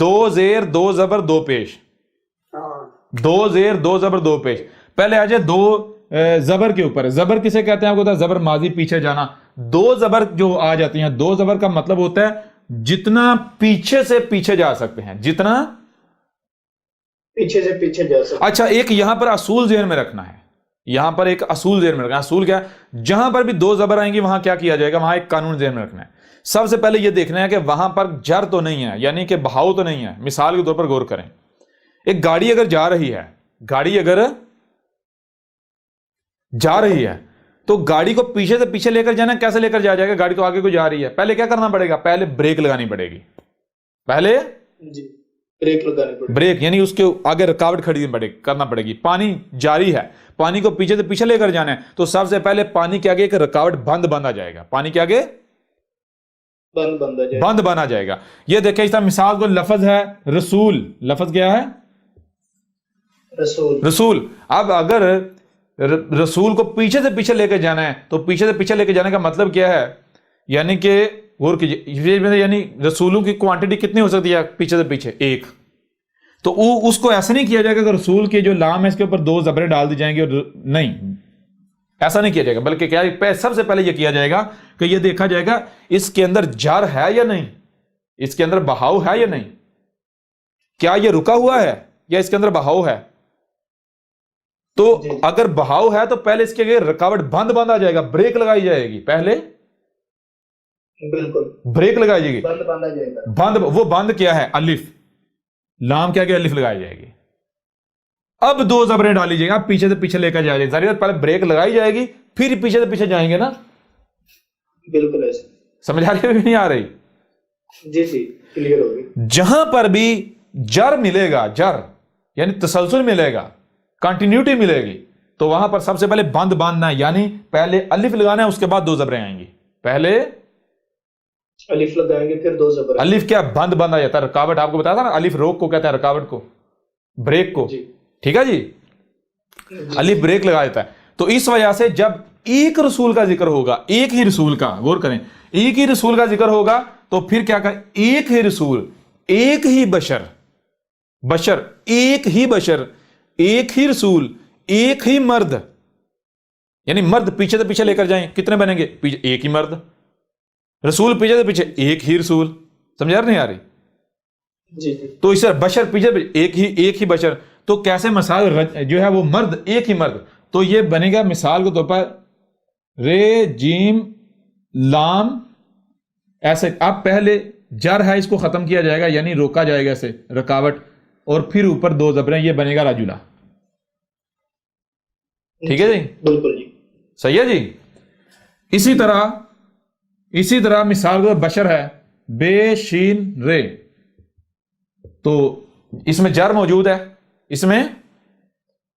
دو زیر دو زبر دو پیش, دو زیر دو زبر دو پیش. پہلے آ جائے دو زبر کے اوپر. زبر کسے کہتے ہیں آپ کو پتا؟ زبر ماضی پیچھے جانا. دو زبر جو آ جاتی ہیں, دو زبر کا مطلب ہوتا ہے جتنا پیچھے سے پیچھے جا سکتے ہیں, جتنا پیچھے سے پیچھے جا سکتے. اچھا ایک یہاں پر اصول ذہن میں رکھنا ہے, یہاں پر ایک اصول ذہن میں رکھنا ہے. اصول کیا ہے؟ جہاں پر بھی دو زبر آئیں گی وہاں کیا کیا جائے گا؟ وہاں ایک قانون ذہن میں رکھنا ہے. سب سے پہلے یہ دیکھنا ہے کہ وہاں پر جر تو نہیں ہے, یعنی کہ بہاؤ تو نہیں ہے. مثال کے طور پر غور کریں, ایک گاڑی اگر جا رہی ہے, گاڑی اگر جا رہی ہے تو گاڑی کو پیچھے سے پیچھے لے کر جانا, کیسے لے کر جائے گا؟ گاڑی تو آگے کو جا رہی ہے, پہلے کیا کرنا پڑے گا؟ پہلے بریک لگانی پڑے گی. پہلے بریک لگانی پڑے گی, بریک یعنی اس کے آگے رکاوٹ کھڑی کرنا پڑے گی. پانی جاری ہے, پانی کو پیچھے سے پیچھے لے کر جانا ہے تو سب سے پہلے پانی کے آگے ایک رکاوٹ بند باندھا جائے گا. پانی کے آگے بند باندھا جائے گا. یہ دیکھیں اس طرح مثال کو لفظ ہے رسول. لفظ کیا ہے؟ رسول. اب اگر رسول کو پیچھے سے پیچھے لے کے جانا ہے تو پیچھے سے پیچھے لے کے جانے کا مطلب کیا ہے؟ یعنی کہ غور کیجیے, یعنی رسولوں کی کوانٹٹی کتنی ہو سکتی ہے پیچھے سے پیچھے؟ ایک. تو اس کو ایسا نہیں کیا جائے گا کہ رسول کے جو لام ہے اس کے اوپر دو زبریں ڈال دی جائیں گے, نہیں, ایسا نہیں کیا جائے گا. بلکہ کیا سب سے پہلے یہ کیا جائے گا کہ یہ دیکھا جائے گا اس کے اندر جر ہے یا نہیں, اس کے اندر بہاؤ ہے یا نہیں, کیا یہ رکا ہوا ہے یا اس کے اندر بہاؤ ہے. تو اگر بہاؤ ہے تو پہلے اس کے لیے رکاوٹ بند باندھا جائے گا, بریک لگائی جائے گی. پہلے بالکل بریک لگائی جائے گی. بند باندھا جائے گا. بند, وہ بند کیا ہے؟ الف. لام کیا کہ الف لگائی جائے گی. اب دو زبریں ڈالی جائیں گی, اب پیچھے سے پیچھے لے کر جائے گی. ظاہر پہلے بریک لگائی جائے گی پھر پیچھے سے پیچھے جائیں گے نا. بالکل ایسے سمجھ آ رہی ہے نہیں آ رہی؟ جی کلیئر ہوگی. جہاں پر بھی جر ملے گا, جر یعنی تسلسل ملے گا, کنٹینیوٹی ملے گی, تو وہاں پر سب سے پہلے بند باندھنا ہے, یعنی پہلے الف لگانا ہے اس کے بعد دو زبریں آئیں گی. پہلے الف لگائیں گے پھر دو زبر. الف کیا؟ بند باندھا جاتا ہے. رکاوٹ آپ کو بتایا تھا نا, الف روک کو کہتا ہے, رکاوٹ کو, بریک کو. ٹھیک ہے جی, الف بریک لگا دیتا ہے. تو اس وجہ سے جب ایک رسول کا ذکر ہوگا, ایک ہی رسول کا, غور کریں, ایک ہی رسول کا ذکر ہوگا تو پھر کیا کہیں؟ ایک ہی رسول, ایک ہی بشر, بشر ایک ہی بشر, ایک ہی رسول, ایک ہی مرد, یعنی مرد پیچھے سے پیچھے لے کر جائیں کتنے بنیں گے؟ پیچھے ایک ہی مرد, رسول پیچھے سے پیچھے ایک ہی رسول. سمجھا نہیں آ رہی؟ جی تو اس طرح بشر پیچھے ایک ہی بشر. تو کیسے مثال جو ہے وہ مرد, ایک ہی مرد, تو یہ بنے گا مثال کے طور پر رے جیم لام ایسے. اب پہلے جر ہے اس کو ختم کیا جائے گا, یعنی روکا جائے گا اسے, رکاوٹ, اور پھر اوپر دو زبریں, یہ بنے گا رجلا. ٹھیک ہے جی, بالکل جی, صحیح ہے جی. اسی طرح مثال کو بشر ہے بے شین رے, تو اس میں جر موجود ہے, اس میں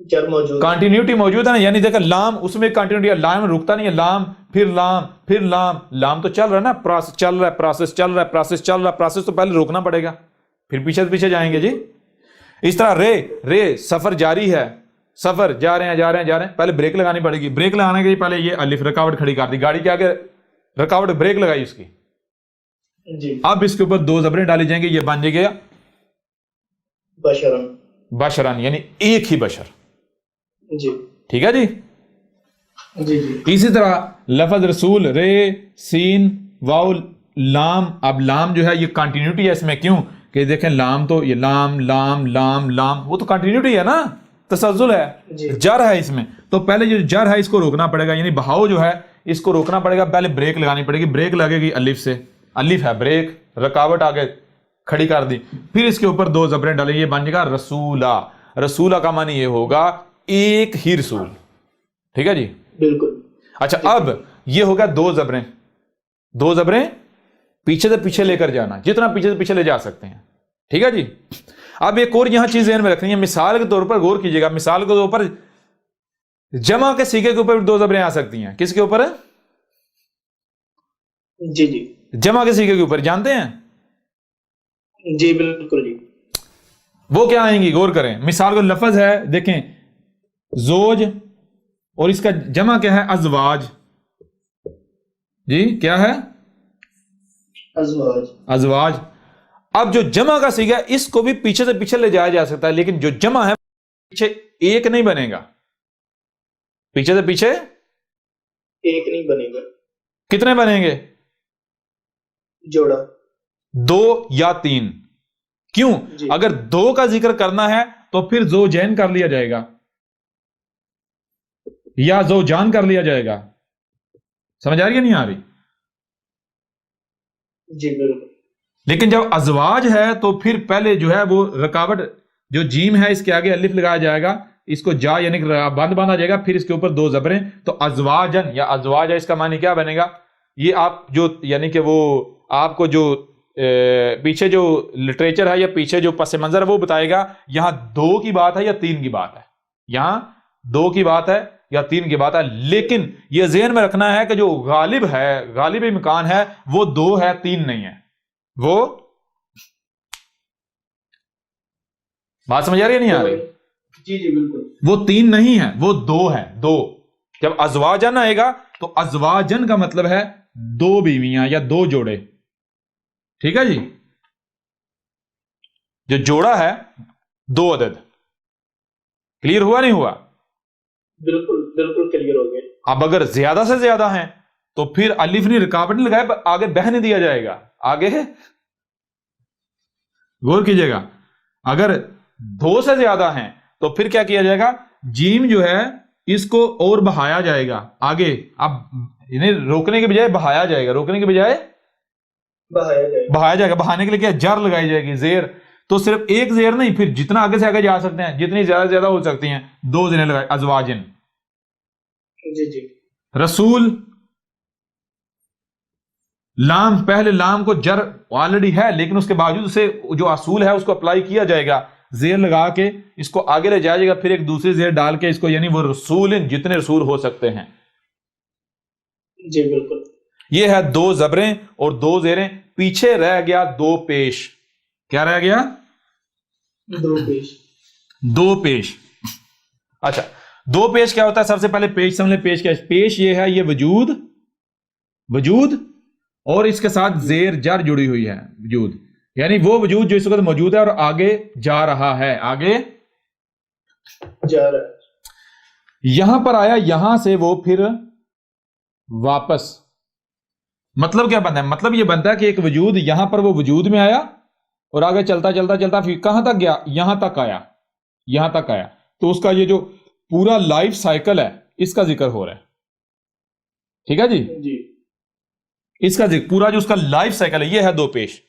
جر موجود, کنٹینیوٹی موجود ہے نا, یعنی دیکھا لام, اس میں کنٹینیوٹی ہے, لام رکتا نہیں ہے, لام پھر لام پھر لام, لام تو چل رہا ہے نا, پروسیس چل رہا ہے, پروسیس چل رہا ہے, پروسیس چل رہا ہے, پروسیس تو پہلے روکنا پڑے گا, پھر پیچھے سے پیچھے جائیں گے جی. اس طرح رے سفر جاری ہے, سفر جا رہے ہیں, پہلے بریک لگانی پڑے گی. بریک لگانے کے لیے پہلے یہ الف رکاوٹ کھڑی کر دی, گاڑی کے آگے رکاوٹ, بریک لگائی اس کی. جی, اب اس کے اوپر دو زبریں ڈالی جائیں گی, یہ بن جائے گا بشرن, بشرن, یعنی ایک ہی بشر. جی ٹھیک ہے جی. جی. اسی طرح لفظ رسول رے سین واؤ لام. اب لام جو ہے یہ کنٹینیوٹی ہے اس میں, کیوں کہ دیکھیں لام تو یہ لام لام لام لام, وہ تو کنٹینیوٹی ہے نا, تسلسل ہے. جر ہے اس میں, تو پہلے جو جر ہے اس کو روکنا پڑے گا, یعنی بہاؤ جو ہے اس کو روکنا پڑے گا. پہلے بریک لگانی پڑے گی, بریک لگے گی الف سے, الف ہے بریک, رکاوٹ آگے کھڑی کر دی, پھر اس کے اوپر دو زبریں ڈالیں, یہ بن جائے گا رسولہ. رسولہ کا معنی یہ ہوگا ایک ہی رسول. ٹھیک ہے جی, بالکل. اچھا اب یہ ہوگا دو زبریں, دو زبریں پیچھے سے پیچھے لے کر جانا, جتنا پیچھے سے پیچھے لے جا سکتے ہیں. ٹھیک ہے جی. اب ایک اور یہاں چیز ذہن میں رکھنی ہے, مثال کے طور پر غور کیجیے گا, مثال کے طور پر جمع کے سیغے کے اوپر دو زبریں آ سکتی ہیں. کس کے اوپر؟ جی جمع کے سیغے کے اوپر, جانتے ہیں؟ جی بالکل جی. وہ کیا آئیں گی؟ غور کریں. مثال کو لفظ ہے دیکھیں زوج, اور اس کا جمع کیا ہے؟ ازواج. جی کیا ہے؟ ازواج. ازواج. اب جو جمع کا صیغہ ہے اس کو بھی پیچھے سے پیچھے لے جایا جا سکتا ہے، لیکن جو جمع ہے پیچھے ایک نہیں بنے گا، پیچھے سے پیچھے ایک نہیں بنے گا، کتنے بنیں گے؟ جوڑا، 2 یا 3۔ کیوں؟ جی اگر 2 کا ذکر کرنا ہے تو پھر زوجین کر لیا جائے گا یا زوجان کر لیا جائے گا۔ سمجھ آ رہی ہے نہیں آ رہی؟ جی بالکل، لیکن جب ازواج ہے تو پھر پہلے جو ہے وہ رکاوٹ جو جیم ہے اس کے آگے الف لگایا جائے گا، اس کو جا یعنی کہ بند باندھا جائے گا، پھر اس کے اوپر 2 زبریں، تو ازواجن یا ازواج ہے، اس کا معنی کیا بنے گا؟ یہ آپ جو یعنی کہ وہ آپ کو جو پیچھے جو لٹریچر ہے یا پیچھے جو پس منظر ہے وہ بتائے گا یہاں 2 کی بات ہے یا 3 کی بات ہے، یہاں 2 کی بات ہے یا 3 کی بات ہے، لیکن یہ ذہن میں رکھنا ہے کہ جو غالب ہے، غالب امکان ہے وہ 2 ہے، 3 نہیں ہے۔ وہ بات سمجھ آ رہی ہے نہیں آ رہی؟ جی جی بالکل، وہ 3 نہیں ہے، وہ 2 ہے، 2۔ جب ازواجن آئے گا تو ازواجن کا مطلب ہے 2 بیویاں یا 2 جوڑے، ٹھیک ہے جی؟ جو جوڑا ہے 2 عدد، کلیئر ہوا نہیں ہوا؟ بالکل بالکل کلیئر ہو گیا۔ اب اگر زیادہ سے زیادہ ہیں تو پھر الف نہیں رکاوٹ نہیں لگائے، آگے بہ نہیں دیا جائے گا، آگے غور کیجئے گا، اگر 2 سے زیادہ ہیں تو پھر کیا کیا جائے گا؟ جیم جو ہے اس کو اور بہایا جائے گا آگے، اب انہیں روکنے کے بجائے بہایا جائے گا، روکنے کے بجائے بہایا جائے گا، بہایا جائے گا، بہانے کے لیے کیا جر لگائی جائے گی، زیر، تو صرف ایک زیر نہیں، پھر جتنا آگے سے آگے جا سکتے ہیں، جتنی زیادہ سے زیادہ ہو سکتی ہیں 2 زیریں لگائے، ازواجن۔ جی جی رسول، لام، پہلے لام کو جر آلریڈی ہے لیکن اس کے باوجود اسے جو اصول ہے اس کو اپلائی کیا جائے گا، زیر لگا کے اس کو آگے لے جایا جائے گا، پھر ایک دوسری زیر ڈال کے اس کو، یعنی وہ رسول، جتنے رسول ہو سکتے ہیں۔ جی بالکل، یہ ہے 2 زبریں اور 2 زیریں، پیچھے رہ گیا 2 پیش، کیا رہ گیا؟ 2 پیش، 2 پیش۔ اچھا 2 پیش کیا ہوتا ہے؟ سب سے پہلے پیش سمجھ لیں، پیش کیا ہے؟ پیش یہ ہے، یہ وجود، وجود اور اس کے ساتھ زیر جر جڑی ہوئی ہے، وجود یعنی وہ وجود جو اس وقت موجود ہے اور آگے جا رہا ہے، آگے جا رہا ہے، یہاں پر آیا، یہاں سے وہ پھر واپس، مطلب کیا بنتا ہے؟ مطلب یہ بنتا ہے کہ ایک وجود یہاں پر وہ وجود میں آیا اور آگے چلتا چلتا چلتا پھر کہاں تک گیا؟ یہاں تک آیا، یہاں تک آیا، تو اس کا یہ جو پورا لائف سائیکل ہے اس کا ذکر ہو رہا ہے، ٹھیک ہے جی؟ جی اس کا ذکر پورا جو اس کا لائف سائیکل ہے، یہ ہے 2 پیش۔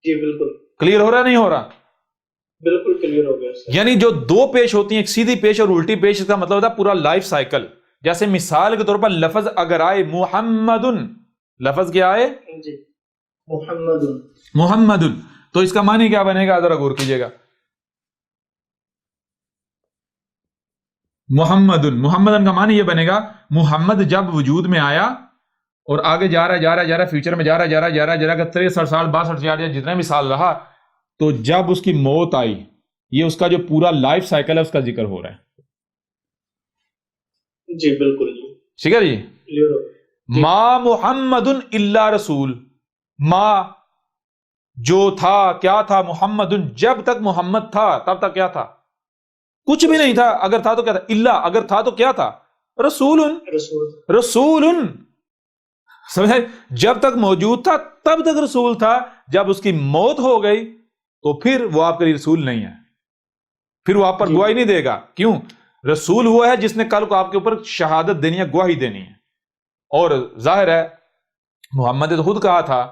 جی بالکل، کلیئر ہو رہا نہیں ہو رہا؟ بالکل کلیئر ہو گیا سر۔ یعنی جو 2 پیش ہوتی ہیں، ایک سیدھی پیش اور الٹی پیش، اس کا مطلب ہوتا ہے پورا لائف سائیکل۔ جیسے مثال کے طور پر لفظ اگر آئے محمد، لفظ کیا آئے؟ جی محمد، محمد، تو اس کا معنی کیا بنے گا؟ ذرا غور کیجئے گا، محمد، محمدن کا معنی یہ بنے گا محمد جب وجود میں آیا اور آگے جا رہا ہے جا رہا ہے جا رہا ہے، فیوچر میں جا رہا ہے جا رہا ہے جا رہا ہے جا رہا ہے، 63 سال 62 سال جتنا بھی سال رہا، تو جب اس کی موت آئی، یہ اس کا جو پورا لائف سائیکل ہے اس کا ذکر ہو رہا ہے، جی بالکل جی ٹھیک ہے جی؟ کلیئر ہو گیا، ما محمد الا رسول، ما جو تھا، کیا تھا؟ محمد، جب تک محمد تھا تب تک کیا تھا؟ کچھ بھی نہیں تھا، اگر تھا تو کیا تھا؟ الا، اگر تھا تو کیا تھا؟ رسول، رسول، رسول، سمجھے؟ جب تک موجود تھا تب تک رسول تھا، جب اس کی موت ہو گئی تو پھر وہ آپ کے لیے رسول نہیں ہے، پھر وہ آپ پر جی گواہی نہیں دے گا۔ کیوں؟ رسول وہ ہے جس نے کل کو آپ کے اوپر شہادت دینی ہے، گواہی دینی ہے، اور ظاہر ہے محمد نے تو خود کہا تھا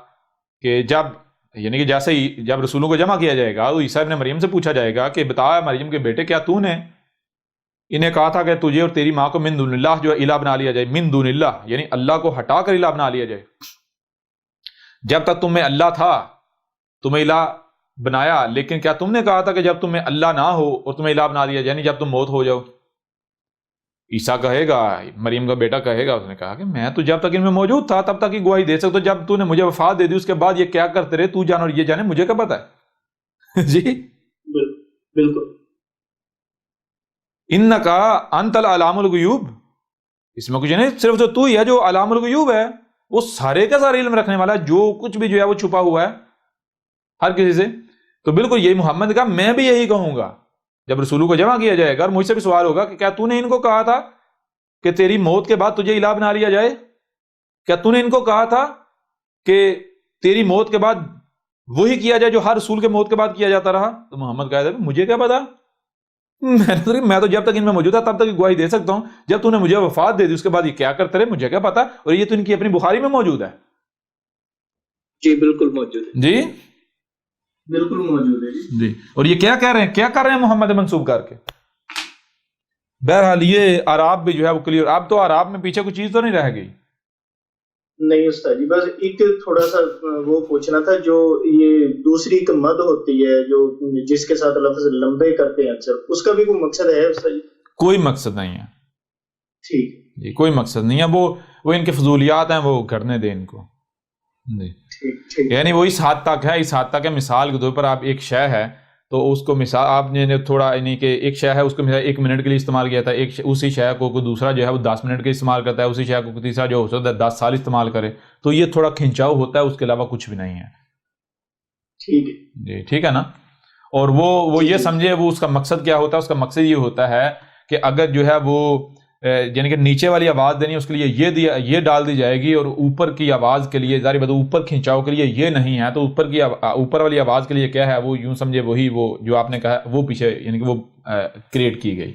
کہ جب، یعنی کہ جیسے ہی جب رسولوں کو جمع کیا جائے گا تو عیسیٰ ابن مریم سے پوچھا جائے گا کہ بتا مریم کے بیٹے، کیا تو نے انہیں کہا تھا کہ تجھے اور تیری ماں کو من دون اللہ جو ہے الہ بنا لیا جائے؟ من دون اللہ یعنی اللہ کو ہٹا کر الہ بنا لیا جائے۔ جب تک تم میں اللہ تھا تمہیں الہ بنایا، لیکن کیا تم نے کہا تھا کہ جب تم میں اللہ نہ ہو اور تمہیں الہ بنا دیا، یعنی جب تم موت ہو جاؤ؟ عیسیٰ کہے گا، مریم کا بیٹا کہے گا، اس نے کہا کہ میں تو جب تک ان میں موجود تھا تب تک ہی گواہی دے سکتا ہوں، جب تو نے مجھے وفات دے دی اس کے بعد یہ کیا کرتے رہے تو جانے اور یہ جانے، مجھے کیا پتا ہے؟ جی بالکل، انکا انت العلام الغیوب، اس میں کچھ نہیں، صرف تو ہی ہے جو علام الغیوب ہے، وہ سارے کا سارا علم رکھنے والا ہے, جو کچھ بھی جو ہے وہ چھپا ہوا ہے ہر کسی سے. تو بالکل یہی محمد کا, میں بھی یہی کہوں گا جب رسولوں کو جمع کیا جائے گا اور مجھ سے بھی سوال ہوگا کہ کیا تو نے ان کو کہا تھا کہ تیری موت کے بعد تجھے الہ بنا لیا جائے؟ کیا تو نے ان کو کہا تھا کہ تیری موت کے بعد وہی کیا جائے جو ہر رسول کے موت کے بعد کیا جاتا رہا؟ تو محمد کہا مجھے کیا پتا, میں تو جب تک ان میں موجود تھا تب تک گواہی دے سکتا ہوں, جب تو نے مجھے وفات دے دی اس کے بعد یہ کیا کرتے رہے مجھے کیا پتا. اور یہ تو ان کی اپنی بخاری میں موجود ہے. جی بالکل موجود ہے, جی بالکل موجود ہے جی. اور یہ کیا کہہ رہے ہیں, کیا کر رہے ہیں محمد منسوب کر کے. بہرحال یہ اعراب بھی جو ہے وہ کلیئر. اب تو اعراب میں پیچھے کوئی چیز تو نہیں رہ گئی. نہیں استاد جی, بس ایک تھوڑا سا وہ پوچھنا تھا, جو یہ دوسری ایک مد ہوتی ہے جو جس کے ساتھ لفظ لمبے کرتے ہیں اکثر, اس کا بھی کوئی مقصد ہے استاد جی؟ کوئی مقصد نہیں ہے. ٹھیک جی کوئی مقصد نہیں ہے, وہ ان کے فضولیات ہیں, وہ کرنے دیں ان کو. جی ٹھیک. یعنی وہ اس حد تک ہے, اس حد تک ہے. مثال کے طور پر آپ ایک شے ہے تو اس کو مثال آپ نے تھوڑا یعنی کہ ایک شے ہے اس کو مثال 1 منٹ کے لیے استعمال کیا تھا, اسی شے کو کوئی دوسرا جو ہے وہ 10 منٹ کے استعمال کرتا ہے, اسی شے کو تیسرا جو ہو سکتا ہے 10 سال استعمال کرے. تو یہ تھوڑا کھنچاؤ ہوتا ہے, اس کے علاوہ کچھ بھی نہیں ہے. ٹھیک ہے جی ٹھیک ہے نا. اور وہ یہ سمجھے وہ اس کا مقصد کیا ہوتا ہے, اس کا مقصد یہ ہوتا ہے کہ اگر جو ہے وہ یعنی کہ نیچے والی آواز دینی ہے اس کے لیے یہ ڈال دی جائے گی, اور اوپر کی آواز کے لیے ظاہر بات اوپر کھنچاؤ کے لیے یہ نہیں ہے, تو اوپر والی آواز کے لیے کیا ہے وہ یوں سمجھے وہی وہ جو آپ نے کہا وہ پیچھے یعنی کہ وہ کریٹ کی گئی.